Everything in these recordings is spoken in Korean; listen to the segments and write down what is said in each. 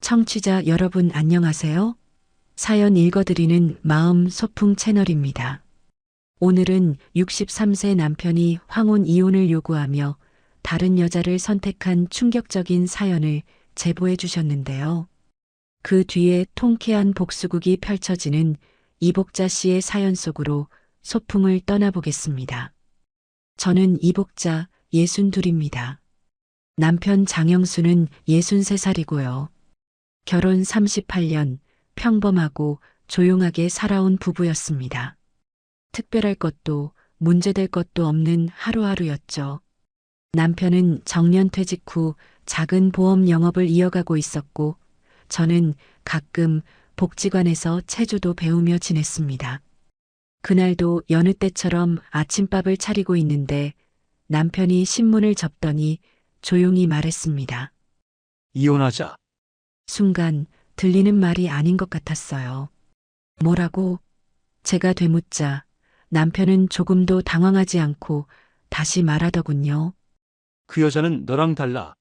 청취자 여러분 안녕하세요. 사연 읽어드리는 마음 소풍 채널입니다. 오늘은 63세 남편이 황혼 이혼을 요구하며 다른 여자를 선택한 충격적인 사연을 제보해 주셨는데요. 그 뒤에 통쾌한 복수극이 펼쳐지는 이복자 씨의 사연 속으로 소풍을 떠나보겠습니다. 저는 이복자 62입니다. 남편 장영수는 63살이고요. 결혼 38년 평범하고 조용하게 살아온 부부였습니다. 특별할 것도 문제될 것도 없는 하루하루였죠. 남편은 정년퇴직 후 작은 보험 영업을 이어가고 있었고 저는 가끔 복지관에서 체조도 배우며 지냈습니다. 그날도 여느 때처럼 아침밥을 차리고 있는데 남편이 신문을 접더니 조용히 말했습니다. 이혼하자. 순간 들리는 말이 아닌 것 같았어요. 뭐라고? 제가 되묻자 남편은 조금도 당황하지 않고 다시 말하더군요. 그 여자는 너랑 달라.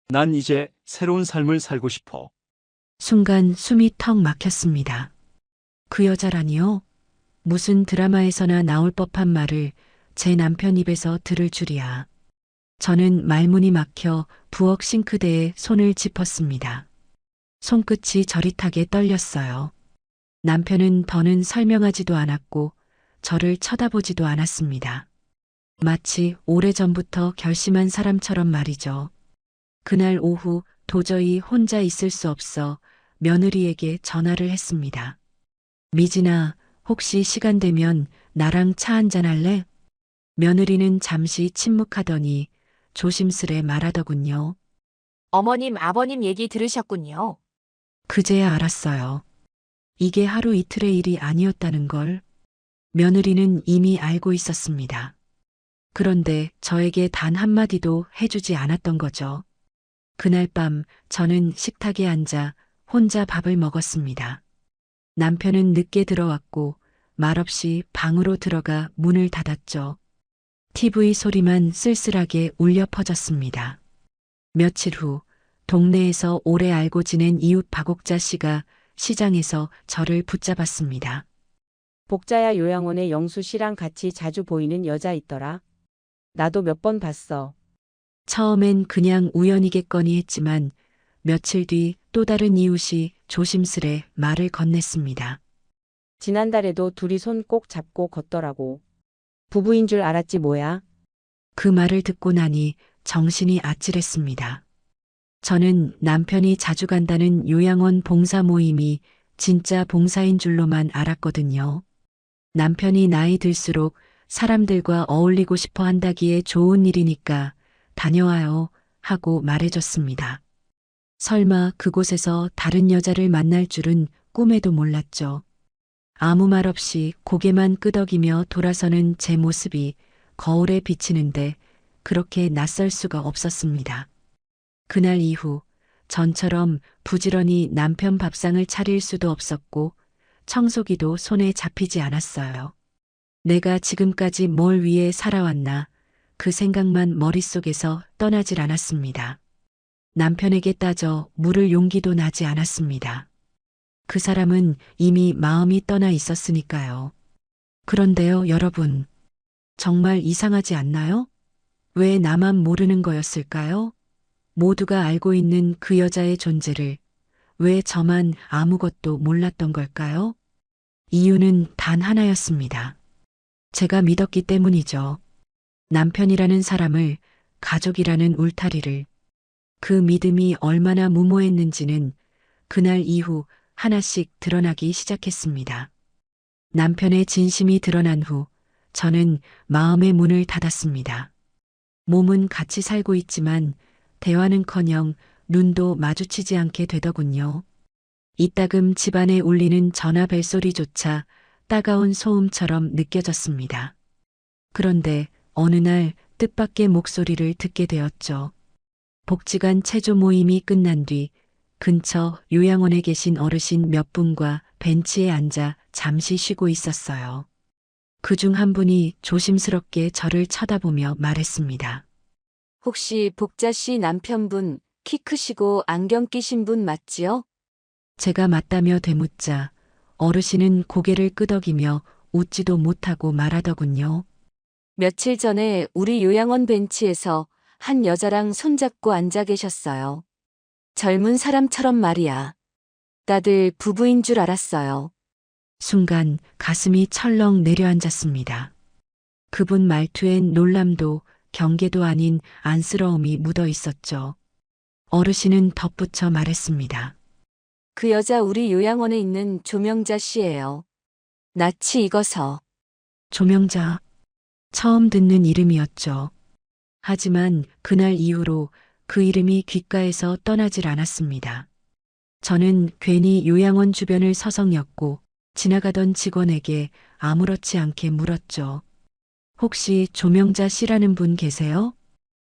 난 이제 새로운 삶을 살고 싶어. 순간 숨이 턱 막혔습니다. 그 여자라니요? 무슨 드라마에서나 나올 법한 말을 제 남편 입에서 들을 줄이야. 저는 말문이 막혀 부엌 싱크대에 손을 짚었습니다. 손끝이 저릿하게 떨렸어요. 남편은 더는 설명하지도 않았고 저를 쳐다보지도 않았습니다. 마치 오래전부터 결심한 사람처럼 말이죠. 그날 오후 도저히 혼자 있을 수 없어 며느리에게 전화를 했습니다. 미진아, 혹시 시간 되면 나랑 차 한잔 할래? 며느리는 잠시 침묵하더니 조심스레 말하더군요. 어머님, 아버님 얘기 들으셨군요. 그제야 알았어요. 이게 하루 이틀의 일이 아니었다는 걸. 며느리는 이미 알고 있었습니다. 그런데 저에게 단 한마디도 해주지 않았던 거죠. 그날 밤 저는 식탁에 앉아 혼자 밥을 먹었습니다. 남편은 늦게 들어왔고 말없이 방으로 들어가 문을 닫았죠. TV 소리만 쓸쓸하게 울려 퍼졌습니다. 며칠 후 동네에서 오래 알고 지낸 이웃 박옥자 씨가 시장에서 저를 붙잡았습니다. 복자야, 요양원에 영수 씨랑 같이 자주 보이는 여자 있더라. 나도 몇 번 봤어. 처음엔 그냥 우연이겠거니 했지만 며칠 뒤 또 다른 이웃이 조심스레 말을 건넸습니다. 지난달에도 둘이 손 꼭 잡고 걷더라고. 부부인 줄 알았지 뭐야. 그 말을 듣고 나니 정신이 아찔했습니다. 저는 남편이 자주 간다는 요양원 봉사 모임이 진짜 봉사인 줄로만 알았거든요. 남편이 나이 들수록 사람들과 어울리고 싶어 한다기에 좋은 일이니까 다녀와요 하고 말해줬습니다. 설마 그곳에서 다른 여자를 만날 줄은 꿈에도 몰랐죠. 아무 말 없이 고개만 끄덕이며 돌아서는 제 모습이 거울에 비치는데 그렇게 낯설 수가 없었습니다. 그날 이후 전처럼 부지런히 남편 밥상을 차릴 수도 없었고 청소기도 손에 잡히지 않았어요. 내가 지금까지 뭘 위해 살아왔나 그 생각만 머릿속에서 떠나질 않았습니다. 남편에게 따져 물을 용기도 나지 않았습니다. 그 사람은 이미 마음이 떠나 있었으니까요. 그런데요, 여러분. 정말 이상하지 않나요? 왜 나만 모르는 거였을까요? 모두가 알고 있는 그 여자의 존재를 왜 저만 아무것도 몰랐던 걸까요? 이유는 단 하나였습니다. 제가 믿었기 때문이죠. 남편이라는 사람을, 가족이라는 울타리를. 그 믿음이 얼마나 무모했는지는 그날 이후 하나씩 드러나기 시작했습니다. 남편의 진심이 드러난 후 저는 마음의 문을 닫았습니다. 몸은 같이 살고 있지만 대화는커녕 눈도 마주치지 않게 되더군요. 이따금 집안에 울리는 전화 벨소리조차 따가운 소음처럼 느껴졌습니다. 그런데 어느 날 뜻밖의 목소리를 듣게 되었죠. 복지관 체조 모임이 끝난 뒤 근처 요양원에 계신 어르신 몇 분과 벤치에 앉아 잠시 쉬고 있었어요. 그중 한 분이 조심스럽게 저를 쳐다보며 말했습니다. 혹시 복자 씨 남편분 키 크시고 안경 끼신 분 맞지요? 제가 맞다며 되묻자 어르신은 고개를 끄덕이며 웃지도 못하고 말하더군요. 며칠 전에 우리 요양원 벤치에서 한 여자랑 손잡고 앉아 계셨어요. 젊은 사람처럼 말이야. 다들 부부인 줄 알았어요. 순간 가슴이 철렁 내려앉았습니다. 그분 말투엔 놀람도 경계도 아닌 안쓰러움이 묻어 있었죠. 어르신은 덧붙여 말했습니다. 그 여자 우리 요양원에 있는 조명자 씨예요. 낯이 익어서. 조명자. 처음 듣는 이름이었죠. 하지만 그날 이후로 그 이름이 귓가에서 떠나질 않았습니다. 저는 괜히 요양원 주변을 서성였고 지나가던 직원에게 아무렇지 않게 물었죠. 혹시 조명자 씨라는 분 계세요?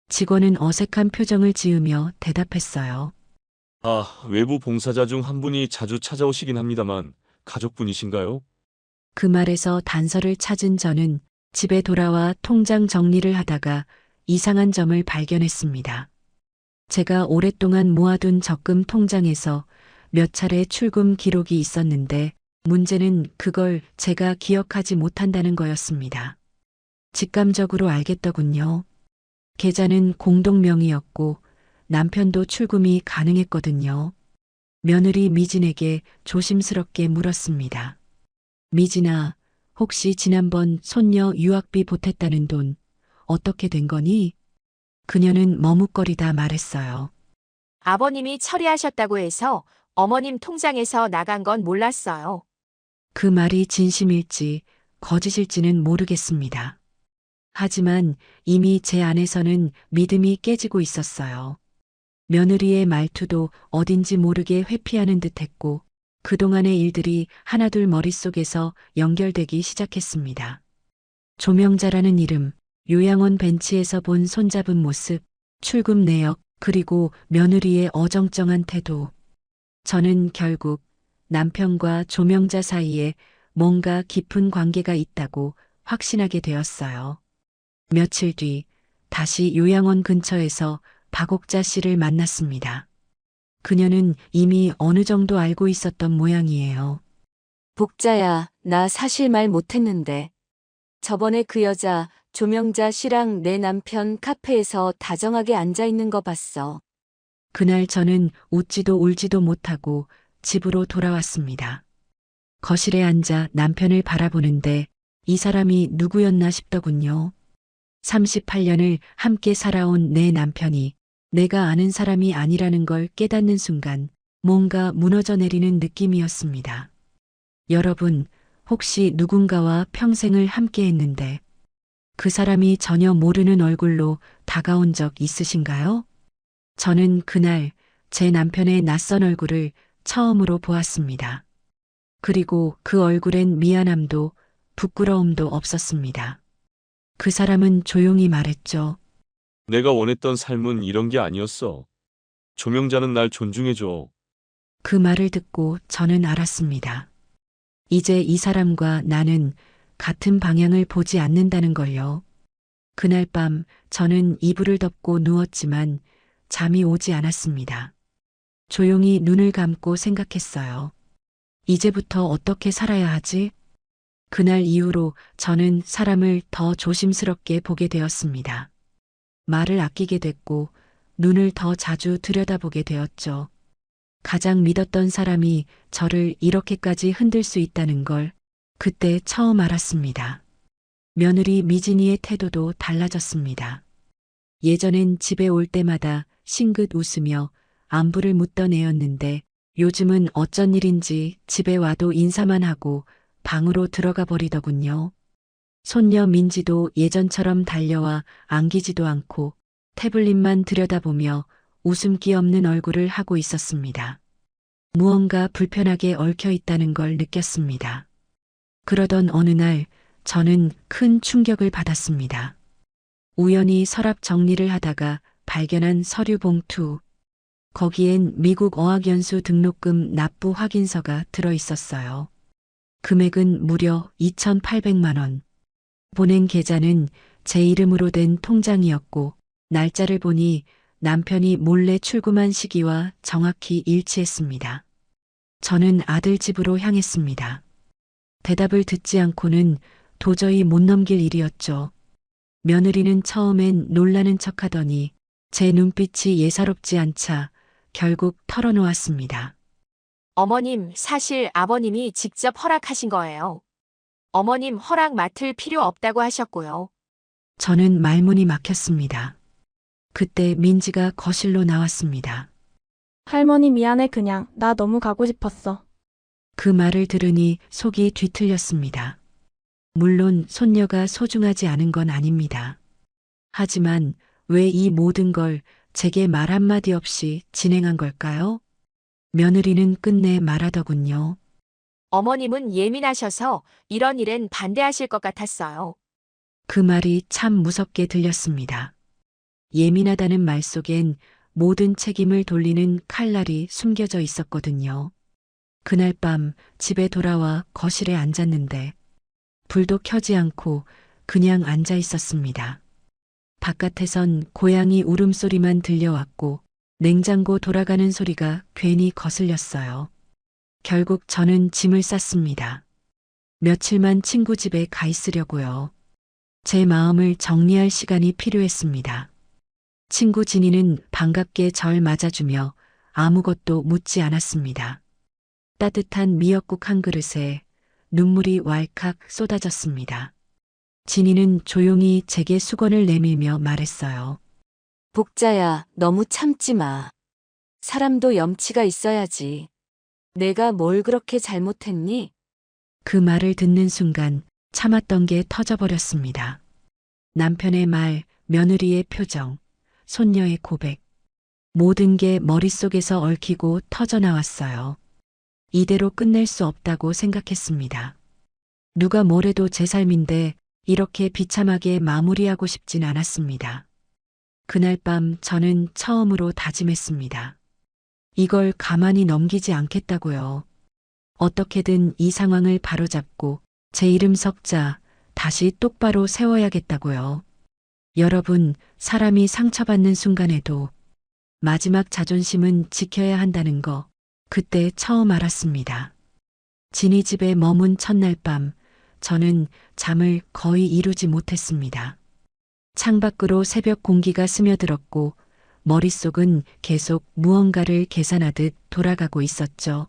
직원은 어색한 표정을 지으며 대답했어요. 아, 외부 봉사자 중 한 분이 자주 찾아오시긴 합니다만 가족분이신가요? 그 말에서 단서를 찾은 저는 집에 돌아와 통장 정리를 하다가 이상한 점을 발견했습니다. 제가 오랫동안 모아둔 적금 통장에서 몇 차례 출금 기록이 있었는데 문제는 그걸 제가 기억하지 못한다는 거였습니다. 직감적으로 알겠더군요. 계좌는 공동명의였고 남편도 출금이 가능했거든요. 며느리 미진에게 조심스럽게 물었습니다. 미진아, 혹시 지난번 손녀 유학비 보탰다는 돈 어떻게 된 거니? 그녀는 머뭇거리다 말했어요. 아버님이 처리하셨다고 해서 어머님 통장에서 나간 건 몰랐어요. 그 말이 진심일지 거짓일지는 모르겠습니다. 하지만 이미 제 안에서는 믿음이 깨지고 있었어요. 며느리의 말투도 어딘지 모르게 회피하는 듯했고 그동안의 일들이 하나둘 머릿속에서 연결되기 시작했습니다. 조명자라는 이름, 요양원 벤치에서 본 손잡은 모습, 출금 내역, 그리고 며느리의 어정쩡한 태도. 저는 결국 남편과 조명자 사이에 뭔가 깊은 관계가 있다고 확신하게 되었어요. 며칠 뒤 다시 요양원 근처에서 박옥자 씨를 만났습니다. 그녀는 이미 어느 정도 알고 있었던 모양이에요. 복자야, 나 사실 말 못했는데. 저번에 그 여자 조명자 씨랑 내 남편 카페에서 다정하게 앉아 있는 거 봤어. 그날 저는 웃지도 울지도 못하고 집으로 돌아왔습니다. 거실에 앉아 남편을 바라보는데 이 사람이 누구였나 싶더군요. 38년을 함께 살아온 내 남편이 내가 아는 사람이 아니라는 걸 깨닫는 순간 뭔가 무너져 내리는 느낌이었습니다. 여러분, 혹시 누군가와 평생을 함께 했는데 그 사람이 전혀 모르는 얼굴로 다가온 적 있으신가요? 저는 그날 제 남편의 낯선 얼굴을 처음으로 보았습니다. 그리고 그 얼굴엔 미안함도 부끄러움도 없었습니다. 그 사람은 조용히 말했죠. 내가 원했던 삶은 이런 게 아니었어. 조명자는 날 존중해줘. 그 말을 듣고 저는 알았습니다. 이제 이 사람과 나는 같은 방향을 보지 않는다는 걸요. 그날 밤 저는 이불을 덮고 누웠지만 잠이 오지 않았습니다. 조용히 눈을 감고 생각했어요. 이제부터 어떻게 살아야 하지? 그날 이후로 저는 사람을 더 조심스럽게 보게 되었습니다. 말을 아끼게 됐고 눈을 더 자주 들여다보게 되었죠. 가장 믿었던 사람이 저를 이렇게까지 흔들 수 있다는 걸 그때 처음 알았습니다. 며느리 미진이의 태도도 달라졌습니다. 예전엔 집에 올 때마다 싱긋 웃으며 안부를 묻던 애였는데 요즘은 어쩐 일인지 집에 와도 인사만 하고 방으로 들어가 버리더군요. 손녀 민지도 예전처럼 달려와 안기지도 않고 태블릿만 들여다보며 웃음기 없는 얼굴을 하고 있었습니다. 무언가 불편하게 얽혀 있다는 걸 느꼈습니다. 그러던 어느 날 저는 큰 충격을 받았습니다. 우연히 서랍 정리를 하다가 발견한 서류 봉투. 거기엔 미국 어학연수 등록금 납부 확인서가 들어 있었어요. 금액은 무려 2,800만 원. 보낸 계좌는 제 이름으로 된 통장이었고 날짜를 보니 남편이 몰래 출금한 시기와 정확히 일치했습니다. 저는 아들 집으로 향했습니다. 대답을 듣지 않고는 도저히 못 넘길 일이었죠. 며느리는 처음엔 놀라는 척하더니 제 눈빛이 예사롭지 않자 결국 털어놓았습니다. 어머님, 사실 아버님이 직접 허락하신 거예요. 어머님 허락 맡을 필요 없다고 하셨고요. 저는 말문이 막혔습니다. 그때 민지가 거실로 나왔습니다. 할머니 미안해 그냥. 나 너무 가고 싶었어. 그 말을 들으니 속이 뒤틀렸습니다. 물론 손녀가 소중하지 않은 건 아닙니다. 하지만 왜 이 모든 걸 제게 말 한마디 없이 진행한 걸까요? 며느리는 끝내 말하더군요. 어머님은 예민하셔서 이런 일엔 반대하실 것 같았어요. 그 말이 참 무섭게 들렸습니다. 예민하다는 말 속엔 모든 책임을 돌리는 칼날이 숨겨져 있었거든요. 그날 밤 집에 돌아와 거실에 앉았는데 불도 켜지 않고 그냥 앉아 있었습니다. 바깥에선 고양이 울음소리만 들려왔고 냉장고 돌아가는 소리가 괜히 거슬렸어요. 결국 저는 짐을 쌌습니다. 며칠만 친구 집에 가 있으려고요. 제 마음을 정리할 시간이 필요했습니다. 친구 진이는 반갑게 절 맞아주며 아무것도 묻지 않았습니다. 따뜻한 미역국 한 그릇에 눈물이 왈칵 쏟아졌습니다. 진이는 조용히 제게 수건을 내밀며 말했어요. 복자야, 너무 참지 마. 사람도 염치가 있어야지. 내가 뭘 그렇게 잘못했니? 그 말을 듣는 순간 참았던 게 터져버렸습니다. 남편의 말, 며느리의 표정, 손녀의 고백. 모든 게 머릿속에서 얽히고 터져나왔어요. 이대로 끝낼 수 없다고 생각했습니다. 누가 뭐래도 제 삶인데 이렇게 비참하게 마무리하고 싶진 않았습니다. 그날 밤 저는 처음으로 다짐했습니다. 이걸 가만히 넘기지 않겠다고요. 어떻게든 이 상황을 바로잡고 제 이름 석자 다시 똑바로 세워야겠다고요. 여러분, 사람이 상처받는 순간에도 마지막 자존심은 지켜야 한다는 거 그때 처음 알았습니다. 진이 집에 머문 첫날 밤 저는 잠을 거의 이루지 못했습니다. 창밖으로 새벽 공기가 스며들었고 머릿속은 계속 무언가를 계산하듯 돌아가고 있었죠.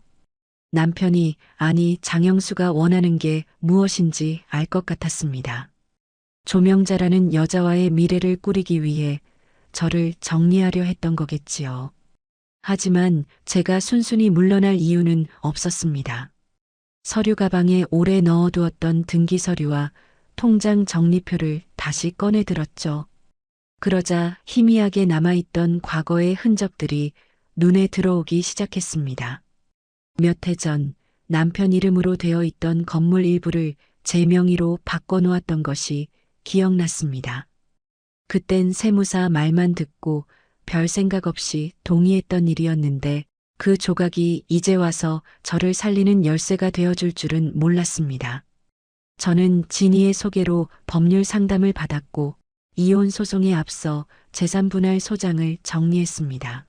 남편이, 아니 장영수가 원하는 게 무엇인지 알 것 같았습니다. 조명자라는 여자와의 미래를 꾸리기 위해 저를 정리하려 했던 거겠지요. 하지만 제가 순순히 물러날 이유는 없었습니다. 서류 가방에 오래 넣어두었던 등기 서류와 통장 정리표를 다시 꺼내 들었죠. 그러자 희미하게 남아있던 과거의 흔적들이 눈에 들어오기 시작했습니다. 몇 해 전 남편 이름으로 되어 있던 건물 일부를 제 명의로 바꿔놓았던 것이 기억났습니다. 그땐 세무사 말만 듣고 별 생각 없이 동의했던 일이었는데 그 조각이 이제 와서 저를 살리는 열쇠가 되어줄 줄은 몰랐습니다. 저는 진이의 소개로 법률 상담을 받았고 이혼 소송에 앞서 재산 분할 소장을 정리했습니다.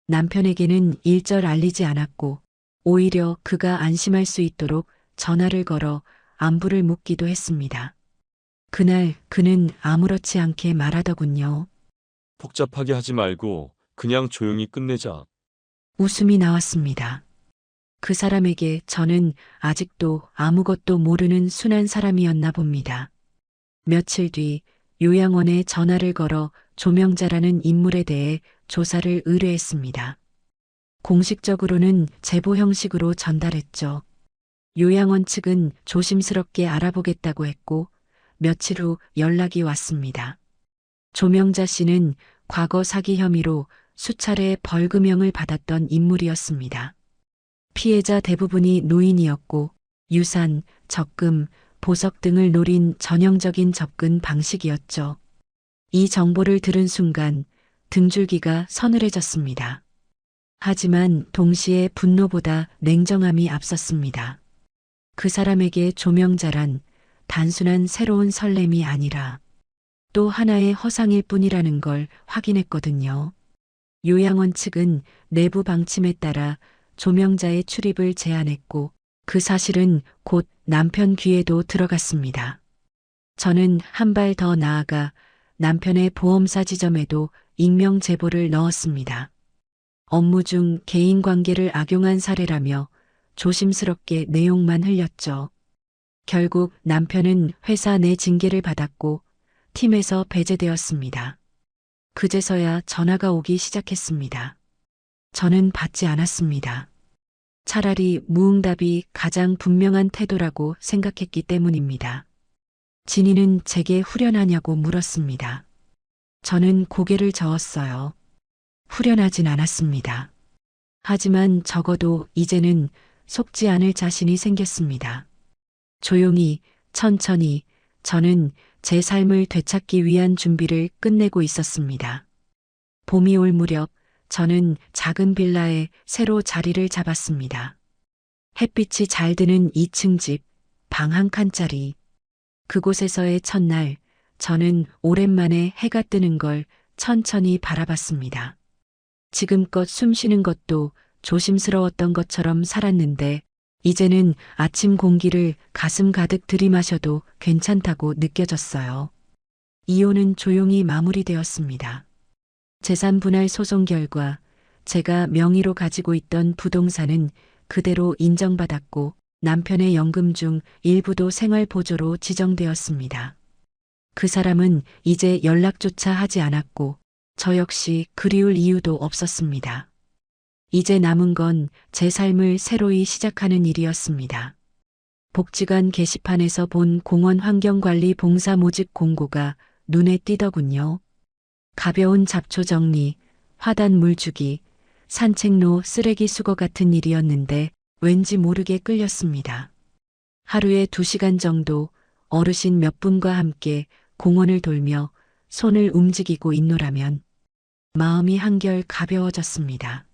남편에게는 일절 알리지 않았고 오히려 그가 안심할 수 있도록 전화를 걸어 안부를 묻기도 했습니다. 그날 그는 아무렇지 않게 말하더군요. 복잡하게 하지 말고 그냥 조용히 끝내자. 웃음이 나왔습니다. 그 사람에게 저는 아직도 아무것도 모르는 순한 사람이었나 봅니다. 며칠 뒤 요양원에 전화를 걸어 조명자라는 인물에 대해 조사를 의뢰했습니다. 공식적으로는 제보 형식으로 전달했죠. 요양원 측은 조심스럽게 알아보겠다고 했고 며칠 후 연락이 왔습니다. 조명자 씨는 과거 사기 혐의로 수차례 벌금형을 받았던 인물이었습니다. 피해자 대부분이 노인이었고 유산, 적금, 보석 등을 노린 전형적인 접근 방식이었죠. 이 정보를 들은 순간 등줄기가 서늘해졌습니다. 하지만 동시에 분노보다 냉정함이 앞섰습니다. 그 사람에게 조명자란 단순한 새로운 설렘이 아니라 또 하나의 허상일 뿐이라는 걸 확인했거든요. 요양원 측은 내부 방침에 따라 조명자의 출입을 제한했고 그 사실은 곧 남편 귀에도 들어갔습니다. 저는 한 발 더 나아가 남편의 보험사 지점에도 익명 제보를 넣었습니다. 업무 중 개인 관계를 악용한 사례라며 조심스럽게 내용만 흘렸죠. 결국 남편은 회사 내 징계를 받았고 팀에서 배제되었습니다. 그제서야 전화가 오기 시작했습니다. 저는 받지 않았습니다. 차라리 무응답이 가장 분명한 태도라고 생각했기 때문입니다. 진희는 제게 후련하냐고 물었습니다. 저는 고개를 저었어요. 후련하진 않았습니다. 하지만 적어도 이제는 속지 않을 자신이 생겼습니다. 조용히, 천천히 저는 제 삶을 되찾기 위한 준비를 끝내고 있었습니다. 봄이 올 무렵 저는 작은 빌라에 새로 자리를 잡았습니다. 햇빛이 잘 드는 2층 집, 방 한 칸짜리. 그곳에서의 첫날, 저는 오랜만에 해가 뜨는 걸 천천히 바라봤습니다. 지금껏 숨 쉬는 것도 조심스러웠던 것처럼 살았는데, 이제는 아침 공기를 가슴 가득 들이마셔도 괜찮다고 느껴졌어요. 이혼은 조용히 마무리되었습니다. 재산 분할 소송 결과 제가 명의로 가지고 있던 부동산은 그대로 인정받았고 남편의 연금 중 일부도 생활보조로 지정되었습니다. 그 사람은 이제 연락조차 하지 않았고 저 역시 그리울 이유도 없었습니다. 이제 남은 건 제 삶을 새로이 시작하는 일이었습니다. 복지관 게시판에서 본 공원 환경관리 봉사 모집 공고가 눈에 띄더군요. 가벼운 잡초 정리, 화단 물 주기, 산책로 쓰레기 수거 같은 일이었는데 왠지 모르게 끌렸습니다. 하루에 2시간 정도 어르신 몇 분과 함께 공원을 돌며 손을 움직이고 있노라면 마음이 한결 가벼워졌습니다.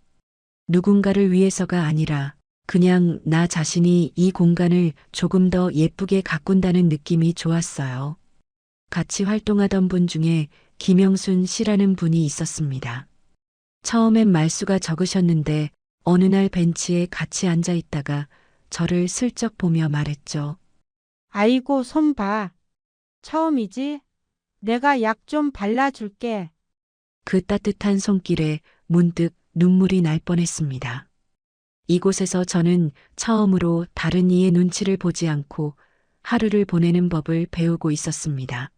누군가를 위해서가 아니라 그냥 나 자신이 이 공간을 조금 더 예쁘게 가꾼다는 느낌이 좋았어요. 같이 활동하던 분 중에 김영순 씨라는 분이 있었습니다. 처음엔 말수가 적으셨는데 어느 날 벤치에 같이 앉아 있다가 저를 슬쩍 보며 말했죠. 아이고, 손 봐. 처음이지? 내가 약 좀 발라줄게. 그 따뜻한 손길에 문득 눈물이 날 뻔했습니다. 이곳에서 저는 처음으로 다른 이의 눈치를 보지 않고 하루를 보내는 법을 배우고 있었습니다.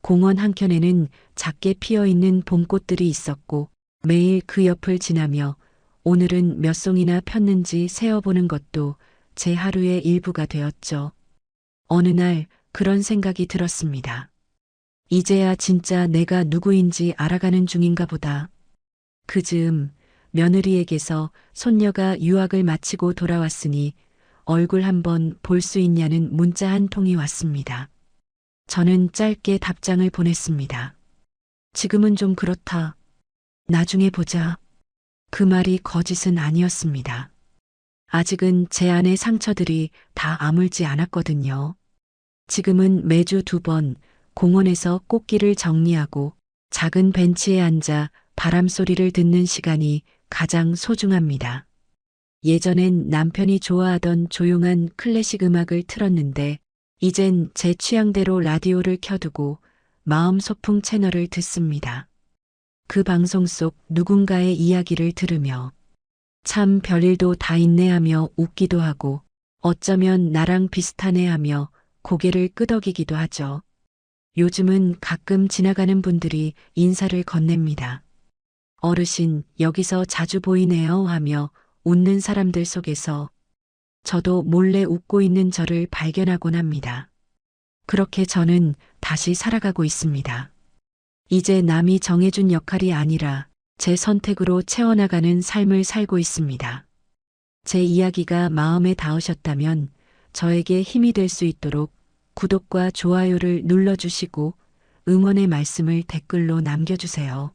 공원 한켠에는 작게 피어있는 봄꽃들이 있었고 매일 그 옆을 지나며 오늘은 몇 송이나 폈는지 세어보는 것도 제 하루의 일부가 되었죠. 어느 날 그런 생각이 들었습니다. 이제야 진짜 내가 누구인지 알아가는 중인가 보다. 그 즈음 며느리에게서 손녀가 유학을 마치고 돌아왔으니 얼굴 한번 볼 수 있냐는 문자 한 통이 왔습니다. 저는 짧게 답장을 보냈습니다. 지금은 좀 그렇다. 나중에 보자. 그 말이 거짓은 아니었습니다. 아직은 제 안의 상처들이 다 아물지 않았거든요. 지금은 매주 2번 공원에서 꽃길을 정리하고 작은 벤치에 앉아 바람 소리를 듣는 시간이 가장 소중합니다. 예전엔 남편이 좋아하던 조용한 클래식 음악을 틀었는데 이젠 제 취향대로 라디오를 켜두고 마음 소풍 채널을 듣습니다. 그 방송 속 누군가의 이야기를 들으며 참 별일도 다 있네 하며 웃기도 하고 어쩌면 나랑 비슷하네 하며 고개를 끄덕이기도 하죠. 요즘은 가끔 지나가는 분들이 인사를 건넵니다. 어르신, 여기서 자주 보이네요 하며 웃는 사람들 속에서 저도 몰래 웃고 있는 저를 발견하곤 합니다. 그렇게 저는 다시 살아가고 있습니다. 이제 남이 정해준 역할이 아니라 제 선택으로 채워나가는 삶을 살고 있습니다. 제 이야기가 마음에 닿으셨다면 저에게 힘이 될 수 있도록 구독과 좋아요를 눌러주시고 응원의 말씀을 댓글로 남겨주세요.